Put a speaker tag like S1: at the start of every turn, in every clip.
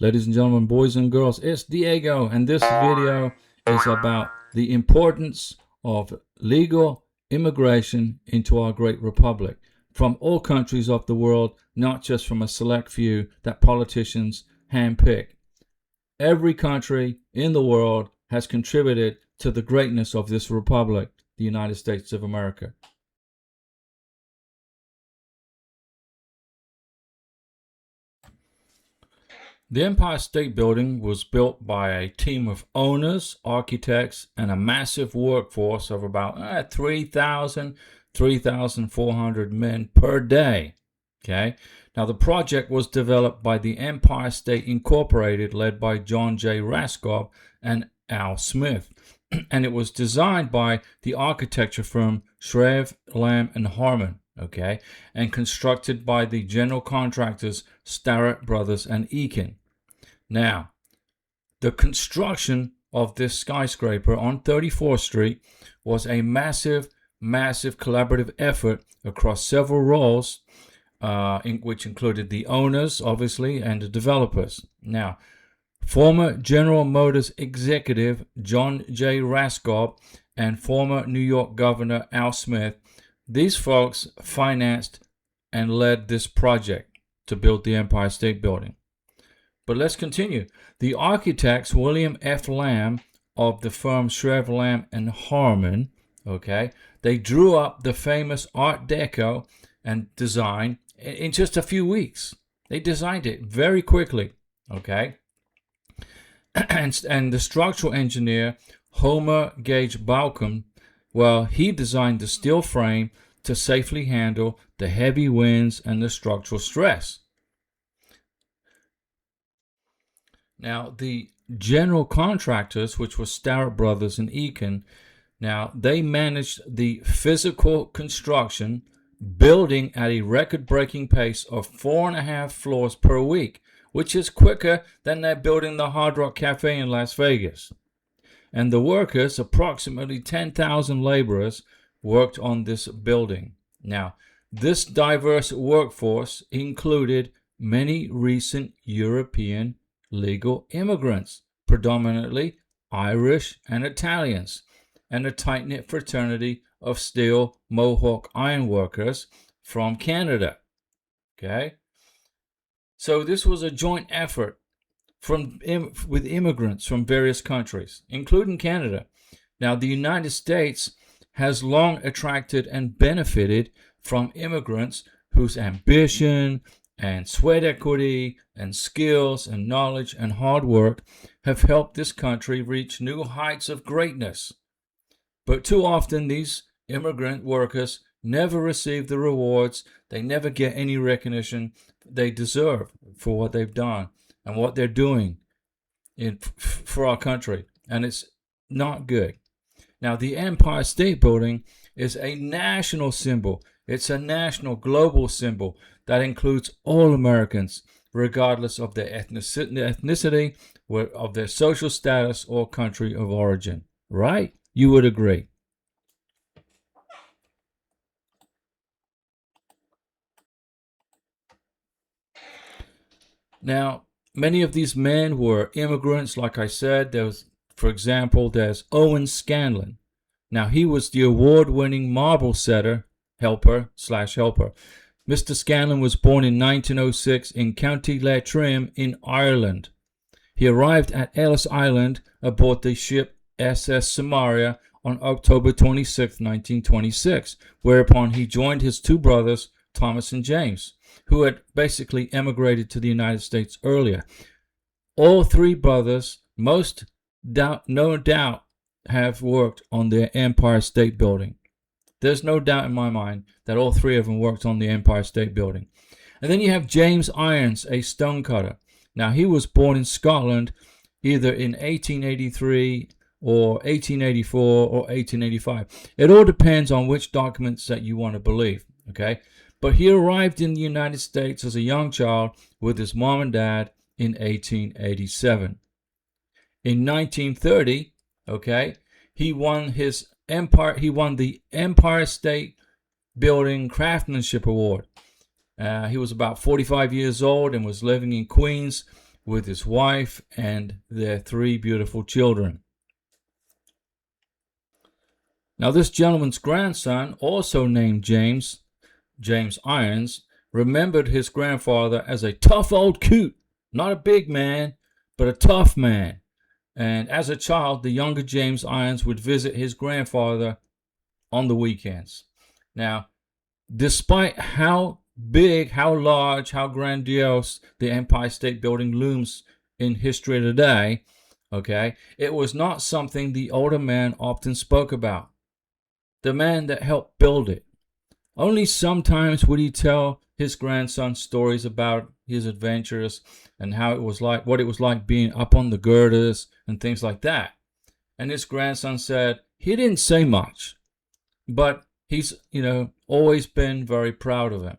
S1: Ladies and gentlemen, boys and girls, it's Diego, and this video is about the importance of legal immigration into our great republic from all countries of the world, not just from a select few that politicians handpick. Every country in the world has contributed to the greatness of this republic, the United States of America. The Empire State Building was built by a team of owners, architects, and a massive workforce of about 3,400 men per day. Okay. Now, the project was developed by the Empire State Incorporated, led by John J. Raskob and Al Smith, and it was designed by the architecture firm Shreve, Lamb, and Harmon. Okay, and constructed by the general contractors Starrett Brothers and Eakin. Now, the construction of this skyscraper on 34th Street was a massive collaborative effort across several roles, which included the owners, obviously, and the developers. Now, former General Motors executive John J. Raskob and former New York Governor Al Smith, these folks financed and led this project to build the Empire State Building. But let's continue. The architects, William F. Lamb of the firm Shreve, Lamb and Harmon, okay, they drew up the famous Art Deco and design in just a few weeks. They designed it very quickly, okay. And the structural engineer, Homer Gage Balcom, well, he designed the steel frame to safely handle the heavy winds and the structural stress. Now, the general contractors, which were Starrett Brothers and Eakin, now they managed the physical construction, building at a record-breaking pace of 4.5 floors per week, which is quicker than they're building the Hard Rock Cafe in Las Vegas. And the workers, approximately 10,000 laborers, worked on this building. Now, this diverse workforce included many recent European legal immigrants, predominantly Irish and Italians, and a tight-knit fraternity of steel Mohawk ironworkers from Canada. Okay? So this was a joint effort with immigrants from various countries, including Canada. Now, the United States has long attracted and benefited from immigrants whose ambition and sweat equity and skills and knowledge and hard work have helped this country reach new heights of greatness. But too often these immigrant workers never receive the rewards, they never get any recognition they deserve for what they've done and what they're doing for our country, and it's not good. Now, the Empire State Building is a national symbol. It's a national, global symbol that includes all Americans, regardless of their ethnicity, of their social status, or country of origin. Right? You would agree. Now, many of these men were immigrants, like I said. For example, there's Owen Scanlon. Now, he was the award-winning marble setter, helper. Mr. Scanlon was born in 1906 in County Leitrim in Ireland. He arrived at Ellis Island aboard the ship SS Samaria on October 26, 1926, whereupon he joined his two brothers, Thomas and James, who had basically emigrated to the United States earlier. All three brothers, no doubt, have worked on the Empire State Building. There's no doubt in my mind that all three of them worked on the Empire State Building. And then you have James Irons, a stonecutter. Now, he was born in Scotland either in 1883 or 1884 or 1885. It all depends on which documents that you want to believe, okay? But he arrived in the United States as a young child with his mom and dad in 1887. In 1930, okay, he won the Empire State Building Craftsmanship Award. He was about 45 years old and was living in Queens with his wife and their 3 beautiful children. Now, this gentleman's grandson, also named James Irons, remembered his grandfather as a tough old coot, not a big man, but a tough man. And as a child, the younger James Irons would visit his grandfather on the weekends. Now, despite how big, how large, how grandiose the Empire State Building looms in history today, okay, it was not something the older man often spoke about. The man that helped build it. Only sometimes would he tell his grandson stories about his adventures and how it was like, what it was like being up on the girders and things like that. And his grandson said he didn't say much, but he's, always been very proud of him.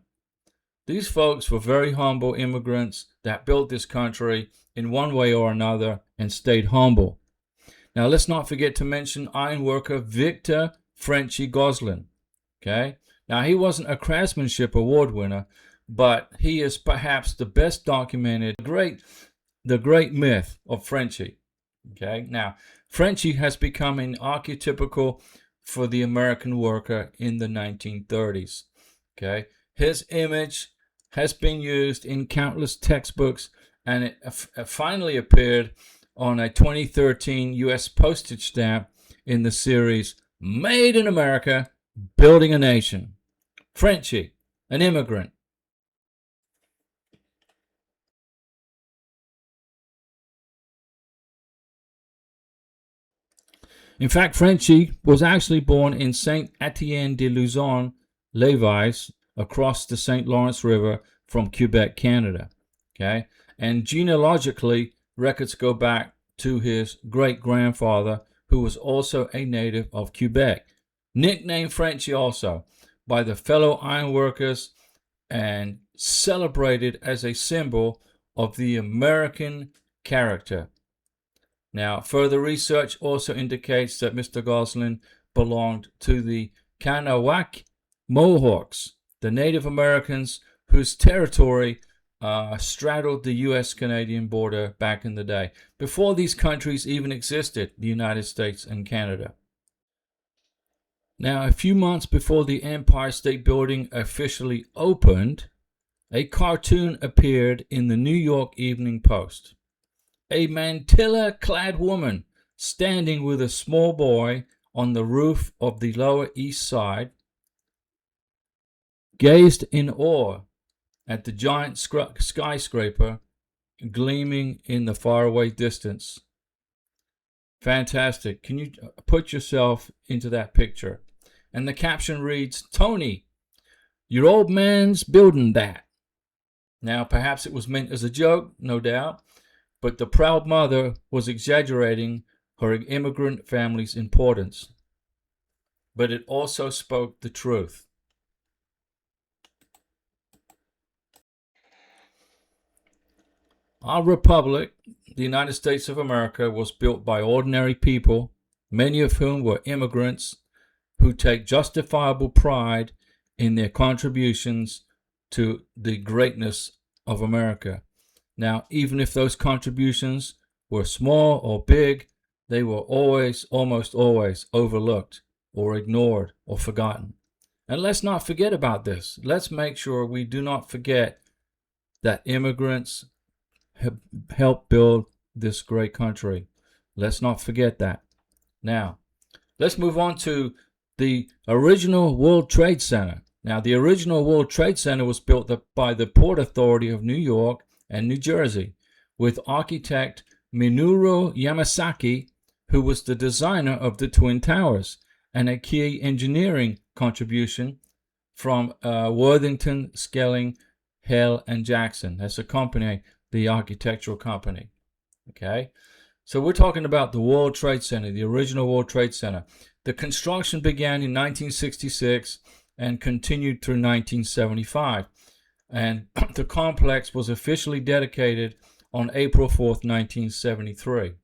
S1: These folks were very humble immigrants that built this country in one way or another and stayed humble. Now, let's not forget to mention ironworker Victor Frenchy Goslin. Okay? Now, he wasn't a craftsmanship award winner, but he is perhaps the best documented, the great myth of Frenchy. Okay? Now, Frenchy has become an archetypical for the American worker in the 1930s. Okay? His image has been used in countless textbooks, and it finally appeared on a 2013 U.S. postage stamp in the series Made in America, Building a Nation. Frenchy, an immigrant. In fact, Frenchy was actually born in Saint Etienne de Luzon, Lévis, across the St. Lawrence River from Quebec, Canada. Okay, and genealogically, records go back to his great-grandfather, who was also a native of Quebec, nicknamed Frenchy also by the fellow ironworkers and celebrated as a symbol of the American character. Now, further research also indicates that Mr. Goslin belonged to the Kanawak Mohawks, the Native Americans whose territory straddled the U.S.-Canadian border back in the day, before these countries even existed, the United States and Canada. Now, a few months before the Empire State Building officially opened, a cartoon appeared in the New York Evening Post. A mantilla-clad woman standing with a small boy on the roof of the Lower East Side gazed in awe at the giant skyscraper gleaming in the faraway distance. Fantastic. Can you put yourself into that picture? And the caption reads, "Tony, your old man's building that." Now, perhaps it was meant as a joke, no doubt, but the proud mother was exaggerating her immigrant family's importance. But it also spoke the truth. Our republic, the United States of America, was built by ordinary people, many of whom were immigrants who take justifiable pride in their contributions to the greatness of America. Now, even if those contributions were small or big, they were almost always overlooked or ignored or forgotten. And let's not forget about this. Let's make sure we do not forget that immigrants have helped build this great country. Let's not forget that. Now, let's move on to the original World Trade Center. Now, the original World Trade Center was built by the Port Authority of New York and New Jersey, with architect Minoru Yamasaki, who was the designer of the Twin Towers, and a key engineering contribution from Worthington, Skelling, Hale, and Jackson. That's a company, the architectural company. Okay, so we're talking about the World Trade Center, the original World Trade Center. The construction began in 1966 and continued through 1975. And the complex was officially dedicated on April 4th, 1973.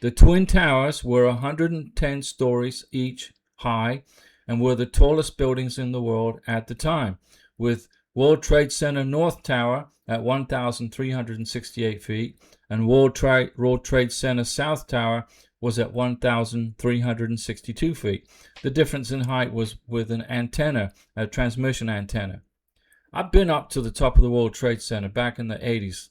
S1: The Twin Towers were 110 stories each high and were the tallest buildings in the world at the time, with World Trade Center North Tower at 1,368 feet, and World Trade Center South Tower was at 1,362 feet. The difference in height was with an antenna, a transmission antenna. I've been up to the top of the World Trade Center back in the 80s.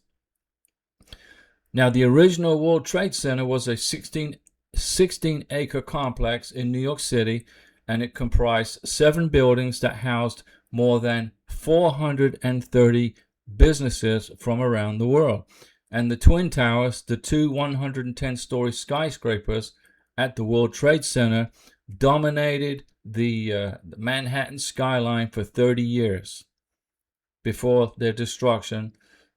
S1: Now, the original World Trade Center was a 16-acre complex in New York City, and it comprised 7 buildings that housed more than 430 businesses from around the world. And the Twin Towers, the two 110-story skyscrapers at the World Trade Center, dominated the Manhattan skyline for 30 years before their destruction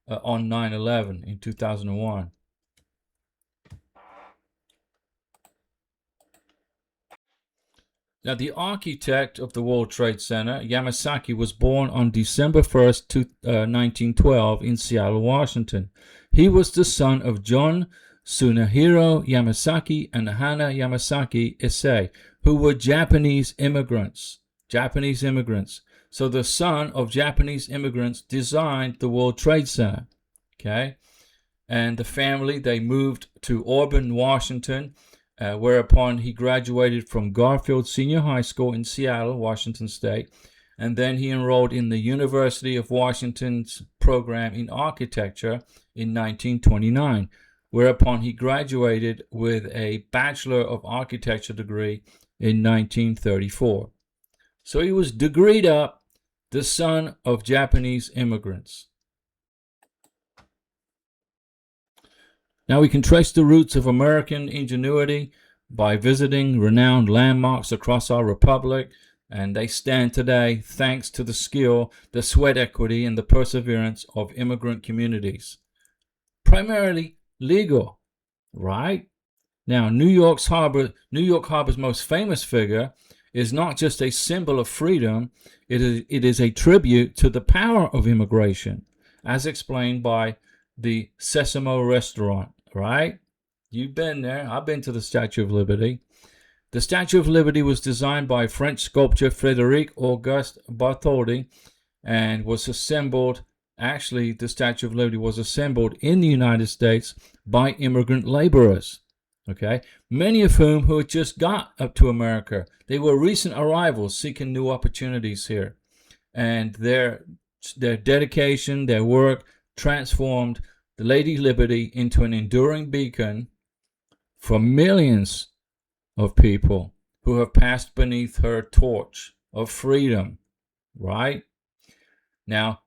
S1: on 9/11 in 2001. Now, the architect of the World Trade Center, Yamasaki, was born on December 1st, 1912 in Seattle, Washington. He was the son of John Tsunehiro Yamasaki and Hana Yamasaki Issei, who were Japanese immigrants. So the son of Japanese immigrants designed the World Trade Center. Okay? And the family, they moved to Auburn, Washington, whereupon he graduated from Garfield Senior High School in Seattle, Washington State, and then he enrolled in the University of Washington's program in architecture in 1929, whereupon he graduated with a Bachelor of Architecture degree in 1934. So he was degreed up, the son of Japanese immigrants. Now we can trace the roots of American ingenuity by visiting renowned landmarks across our republic, and they stand today thanks to the skill, the sweat equity, and the perseverance of immigrant communities. Primarily legal, right? Now, New York Harbor's most famous figure is not just a symbol of freedom, it is a tribute to the power of immigration, as explained by the Sesamo restaurant, right? You've been there. I've been to the Statue of Liberty. The Statue of Liberty was designed by French sculptor Frédéric Auguste Bartholdi and was assembled. Actually, the Statue of Liberty was assembled in the United States by immigrant laborers, okay? Many of whom who had just got up to America. They were recent arrivals seeking new opportunities here. And their dedication, their work transformed the Lady Liberty into an enduring beacon for millions of people who have passed beneath her torch of freedom, right? Now,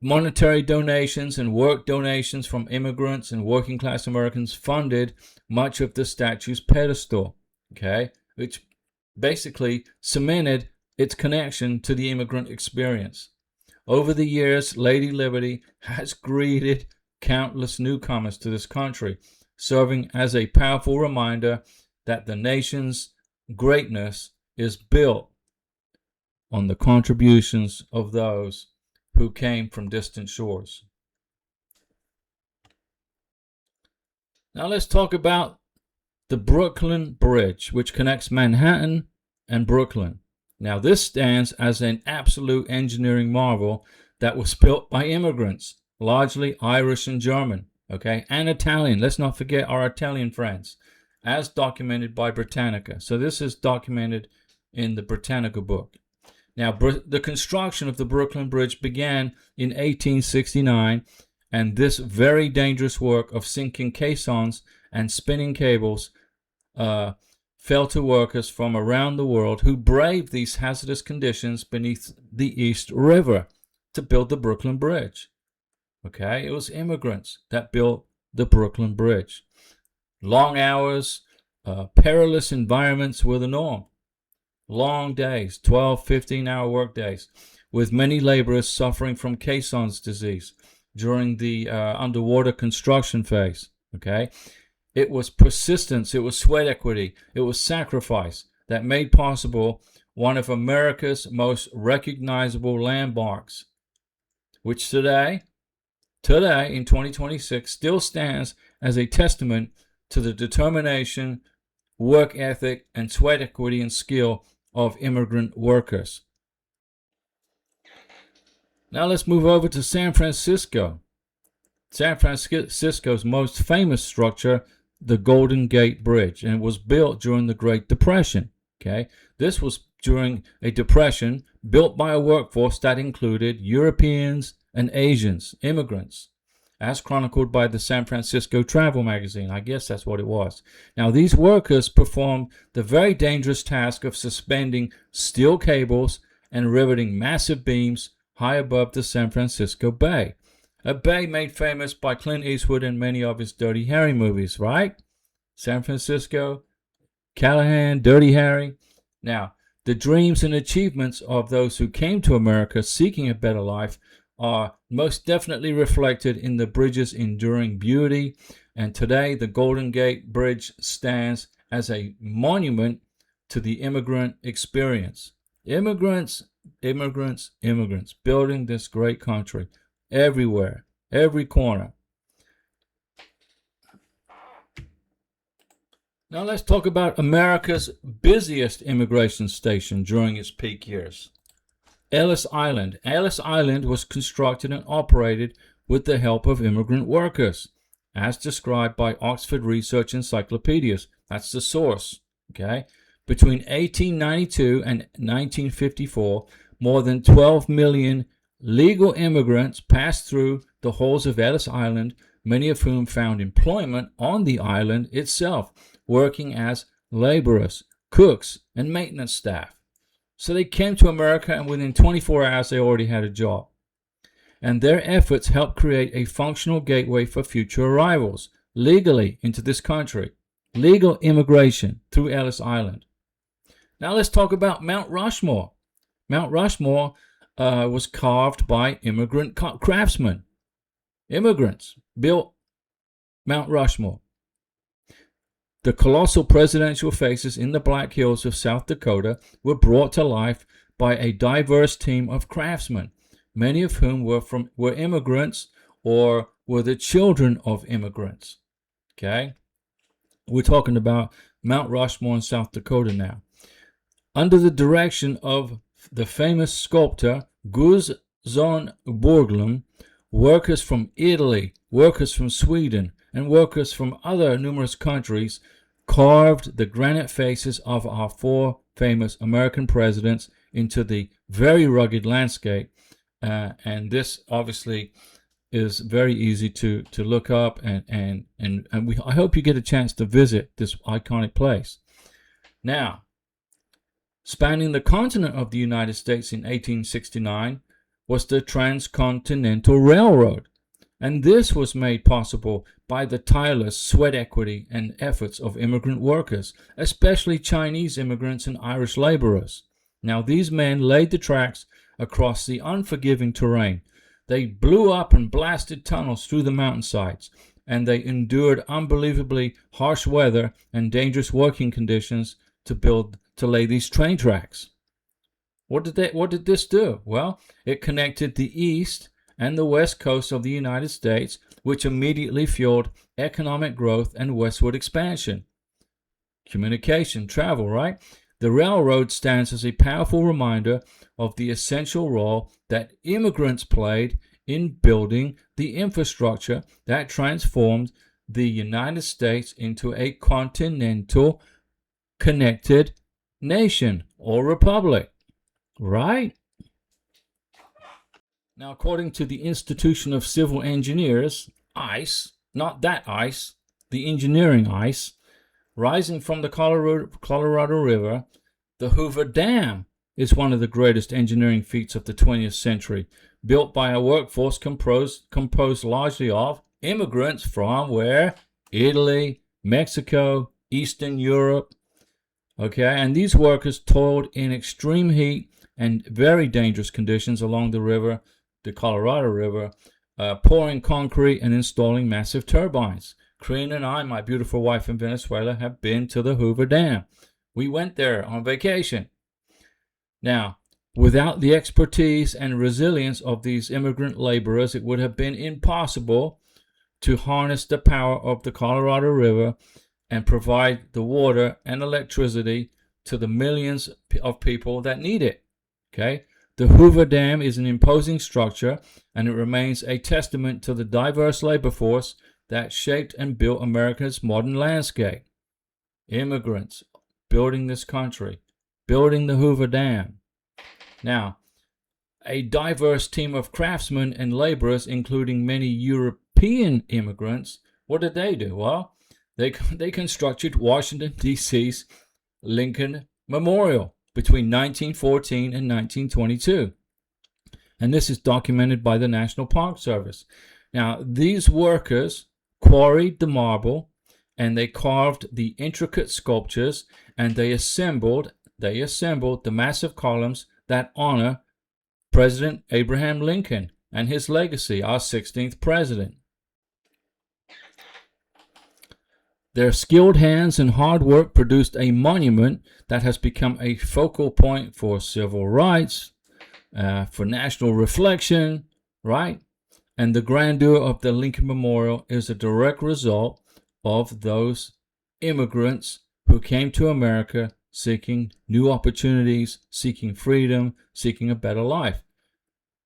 S1: monetary donations and work donations from immigrants and working class Americans funded much of the statue's pedestal, okay, which basically cemented its connection to the immigrant experience. Over the years, Lady Liberty has greeted countless newcomers to this country, serving as a powerful reminder that the nation's greatness is built on the contributions of those who came from distant shores. Now let's talk about the Brooklyn Bridge, which connects Manhattan and Brooklyn. Now this stands as an absolute engineering marvel that was built by immigrants, largely Irish and German, okay, and Italian. Let's not forget our Italian friends, as documented by Britannica. So this is documented in the Britannica book. Now, the construction of the Brooklyn Bridge began in 1869, and this very dangerous work of sinking caissons and spinning cables fell to workers from around the world who braved these hazardous conditions beneath the East River to build the Brooklyn Bridge. Okay, it was immigrants that built the Brooklyn Bridge. Long hours, perilous environments were the norm. Long days, 12, 15-hour work days, with many laborers suffering from caissons disease during the underwater construction phase. Okay, it was persistence, it was sweat equity, it was sacrifice that made possible one of America's most recognizable landmarks, which today in 2026 still stands as a testament to the determination, work ethic, and sweat equity and skill of immigrant workers. Now let's move over to San Francisco. San Francisco's most famous structure, the Golden Gate Bridge, and it was built during the Great Depression. Okay, this was during a depression built by a workforce that included Europeans and Asians, immigrants, as chronicled by the San Francisco Travel magazine. I guess that's what it was. Now, these workers performed the very dangerous task of suspending steel cables and riveting massive beams high above the San Francisco Bay. A bay made famous by Clint Eastwood in many of his Dirty Harry movies, right? San Francisco, Callahan, Dirty Harry. Now, the dreams and achievements of those who came to America seeking a better life are most definitely reflected in the bridge's enduring beauty, and today the Golden Gate Bridge stands as a monument to the immigrant experience. Immigrants, immigrants, immigrants, building this great country everywhere, every corner. Now let's talk about America's busiest immigration station during its peak years. Ellis Island. Ellis Island was constructed and operated with the help of immigrant workers, as described by Oxford Research Encyclopedias. That's the source. Okay. Between 1892 and 1954, more than 12 million legal immigrants passed through the halls of Ellis Island, many of whom found employment on the island itself, working as laborers, cooks, and maintenance staff. So they came to America, and within 24 hours they already had a job. And their efforts helped create a functional gateway for future arrivals legally into this country. Legal immigration through Ellis Island. Now let's talk about Mount Rushmore. Mount Rushmore was carved by immigrant craftsmen. Immigrants built Mount Rushmore. The colossal presidential faces in the Black Hills of South Dakota were brought to life by a diverse team of craftsmen, many of whom were immigrants or were the children of immigrants. Okay? We're talking about Mount Rushmore in South Dakota now. Under the direction of the famous sculptor Gustav Borglum, workers from Italy, workers from Sweden, and workers from other numerous countries carved the granite faces of our four famous American presidents into the very rugged landscape. And this obviously is very easy to look up, and I hope you get a chance to visit this iconic place. Now, spanning the continent of the United States in 1869 was the Transcontinental Railroad. And this was made possible by the tireless sweat equity and efforts of immigrant workers, especially Chinese immigrants and Irish laborers. Now, these men laid the tracks across the unforgiving terrain. They blew up and blasted tunnels through the mountainsides, and they endured unbelievably harsh weather and dangerous working conditions to lay these train tracks. What did this do? Well, it connected the east and the west coast of the United States, which immediately fueled economic growth and westward expansion. Communication, travel, right? The railroad stands as a powerful reminder of the essential role that immigrants played in building the infrastructure that transformed the United States into a continental connected nation or republic, right? Now, according to the Institution of Civil Engineers, ICE, not that ice, the engineering ice, rising from the Colorado River, the Hoover Dam is one of the greatest engineering feats of the 20th century, built by a workforce composed largely of immigrants from where? Italy, Mexico, Eastern Europe. Okay, and these workers toiled in extreme heat and very dangerous conditions along the river, the Colorado River, pouring concrete and installing massive turbines. Karina and I, my beautiful wife in Venezuela, have been to the Hoover Dam. We went there on vacation. Now, without the expertise and resilience of these immigrant laborers, it would have been impossible to harness the power of the Colorado River and provide the water and electricity to the millions of people that need it. Okay? The Hoover Dam is an imposing structure, and it remains a testament to the diverse labor force that shaped and built America's modern landscape. Immigrants building this country, building the Hoover Dam. Now, a diverse team of craftsmen and laborers, including many European immigrants, what did they do? Well, they constructed Washington, D.C.'s Lincoln Memorial between 1914 and 1922. And this is documented by the National Park Service. Now, these workers quarried the marble, and they carved the intricate sculptures, and they assembled the massive columns that honor President Abraham Lincoln and his legacy, our 16th president. Their skilled hands and hard work produced a monument that has become a focal point for civil rights, for national reflection, right? And the grandeur of the Lincoln Memorial is a direct result of those immigrants who came to America seeking new opportunities, seeking freedom, seeking a better life.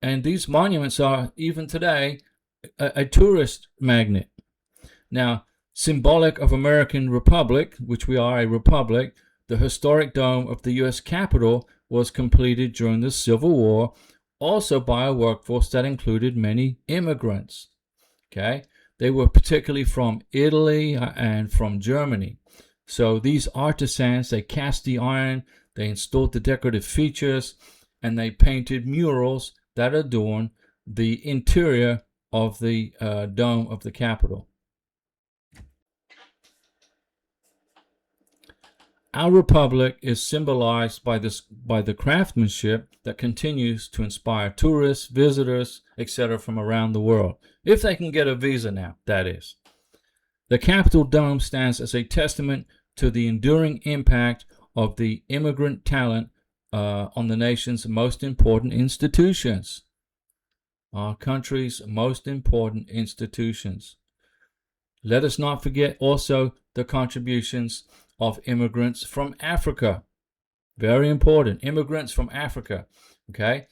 S1: And these monuments are, even today, a tourist magnet. Now, symbolic of American Republic, which we are a republic, the historic dome of the U.S. Capitol was completed during the Civil War, also by a workforce that included many immigrants. Okay, they were particularly from Italy and from Germany. So these artisans, they cast the iron, they installed the decorative features, and they painted murals that adorn the interior of the dome of the Capitol. Our republic is symbolized by the craftsmanship that continues to inspire tourists, visitors, etc. from around the world, if they can get a visa now, that is. The Capitol Dome stands as a testament to the enduring impact of the immigrant talent on the nation's most important institutions. Our country's most important institutions. Let us not forget also the contributions of immigrants from Africa. Very important. Immigrants from Africa. Okay?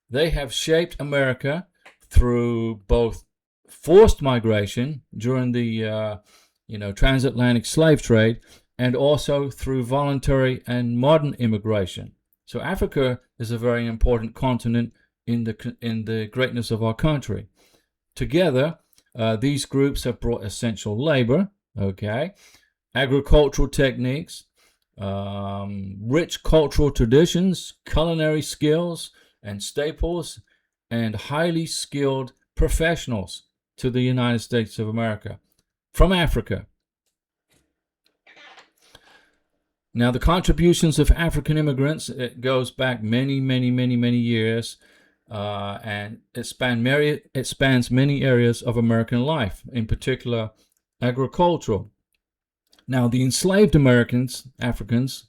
S1: They have shaped America through both forced migration during the transatlantic slave trade, and also through voluntary and modern immigration. So Africa is a very important continent in the greatness of our country. Together, these groups have brought essential labor, okay, agricultural techniques, rich cultural traditions, culinary skills and staples, and highly skilled professionals to the United States of America from Africa. Now, the contributions of African immigrants, it goes back many years, and it spans many areas of American life, in particular agricultural. Now, the enslaved Africans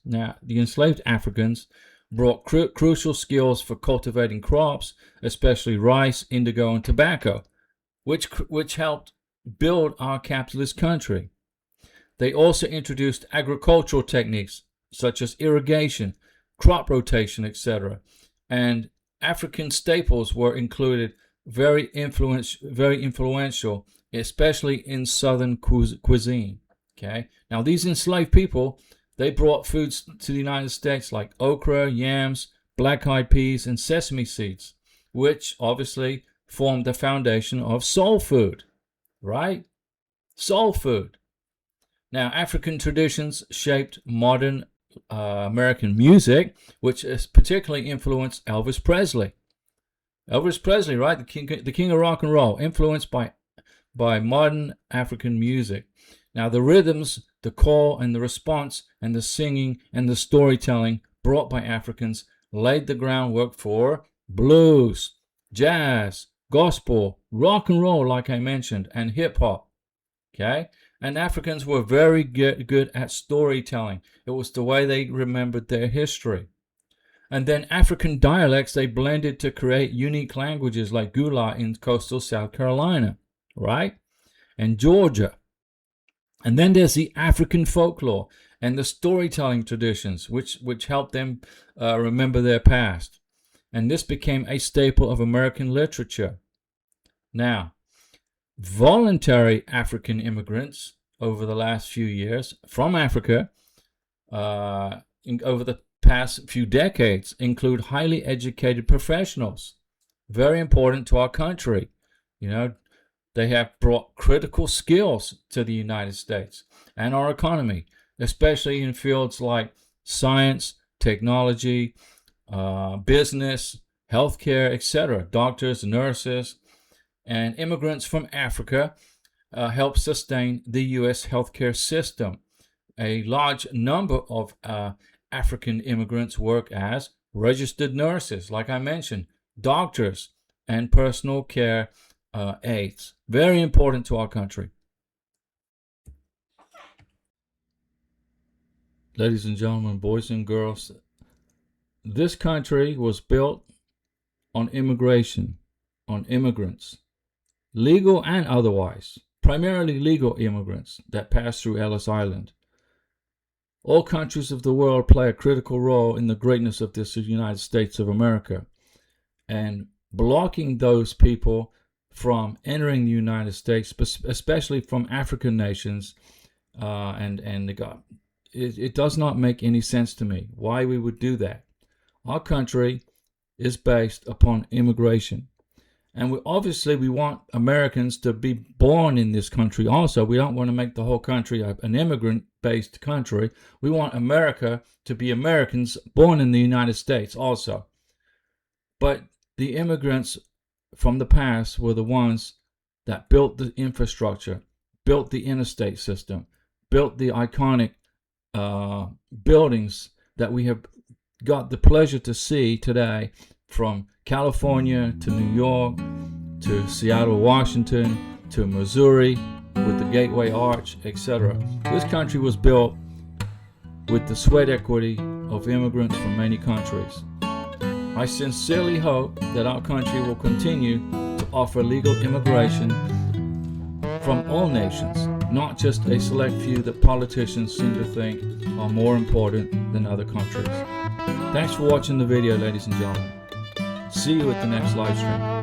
S1: brought crucial skills for cultivating crops, especially rice, indigo, and tobacco, which helped build our capitalist country. They also introduced agricultural techniques such as irrigation, crop rotation, etc. And African staples were included, very influential, especially in Southern cuisine. Okay. Now, these enslaved people, they brought foods to the United States like okra, yams, black-eyed peas, and sesame seeds, which obviously formed the foundation of soul food, right? Soul food. Now, African traditions shaped modern American music, which has particularly influenced Elvis Presley. Elvis Presley, right? The king of rock and roll, influenced by modern African music. Now, the rhythms, the call and the response, and the singing and the storytelling brought by Africans laid the groundwork for blues, jazz, gospel, rock and roll, like I mentioned, and hip hop. Okay? And Africans were very good at storytelling. It was the way they remembered their history. And then African dialects, they blended to create unique languages like Gula in coastal South Carolina, right? And Georgia. And then there's the African folklore and the storytelling traditions, which help them remember their past. and this became a staple of American literature. Now, voluntary African immigrants over the last few years from Africa over the past few decades include highly educated professionals, very important to our country. They have brought critical skills to the United States and our economy, especially in fields like science, technology, business, healthcare, etc. Doctors, nurses, and immigrants from Africa help sustain the U.S. healthcare system. A large number of African immigrants work as registered nurses, like I mentioned, doctors, and personal care aides. Very important to our country. Ladies and gentlemen, boys and girls, this country was built on immigration, on immigrants, legal and otherwise, primarily legal immigrants that passed through Ellis Island. All countries of the world play a critical role in the greatness of this United States of America, and blocking those people from entering the United States, especially from African nations, it does not make any sense to me why we would do that. Our country is based upon immigration, and we want Americans to be born in this country also. We don't want to make the whole country an immigrant-based country. We want America to be Americans born in the United States also. But the immigrants from the past were the ones that built the infrastructure, built the interstate system, built the iconic buildings that we have got the pleasure to see today, from California to New York to Seattle, Washington to Missouri with the Gateway Arch, etc. This country was built with the sweat equity of immigrants from many countries. I sincerely hope that our country will continue to offer legal immigration from all nations, not just a select few that politicians seem to think are more important than other countries. Thanks for watching the video, ladies and gentlemen. See you at the next live stream.